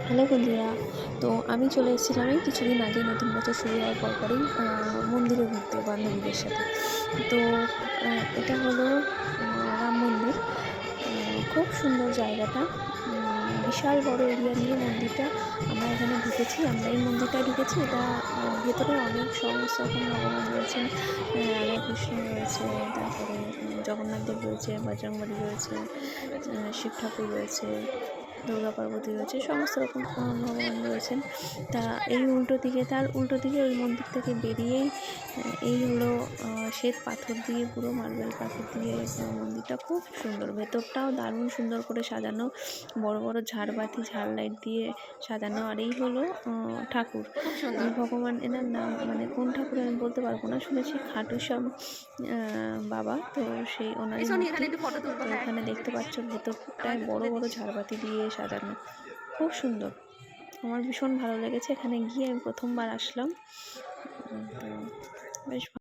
Hello বন্ধুরা, তো আমি চলে এসেছিলাম এই কিছুদিন আগে নতুন বছর শুরু হওয়ার পরপরই মন্দিরে ঘুরতে বান্ধবীদের সাথে। তো এটা হলো রাম মন্দির। খুব সুন্দর জায়গাটা। বিশাল বড় এরিয়া নিয়ে মন্দিরটা। আমরা এখানে ঢুকেছি, আমরা এই মন্দিরটায় ঢুকেছি। এটা ভেতরে অনেক সমস্ত রকম ভগবান রয়েছেন। রাধাকৃষ্ণ রয়েছে, তারপরে জগন্নাথ দেব রয়েছে, বজরংবলী রয়েছে, শিব ঠাকুর রয়েছে, দুর্গা পার্বতী রয়েছে, সমস্ত রকম ভগবান রয়েছেন। তা এই তার উল্টো দিকে ওই মন্দির থেকে বেরিয়েই এই হলো শ্বেত পাথর দিয়ে, পুরো মার্বেল পাথর দিয়ে মন্দিরটা খুব সুন্দর। ভেতরটাও দারুণ সুন্দর করে সাজানো, বড় বড় ঝাড়বাতি ঝাড় লাইট দিয়ে সাজানো। আর এই হলো ঠাকুর, এই ভগবান, এনার নাম মানে কোন ঠাকুর আমি বলতে পারবো না, শুনেছি খাটুশ্যাম বাবা। তো সেই ওনারই মূর্তি। তো এখানে দেখতে পাচ্ছ ভেতরটায় বড় বড় ঝাড়বাতি দিয়ে সাজানো, খুব সুন্দর। আমার ভীষণ ভালো লেগেছে। এখানে গিয়ে আমি প্রথমবার আসলাম। তো বেশ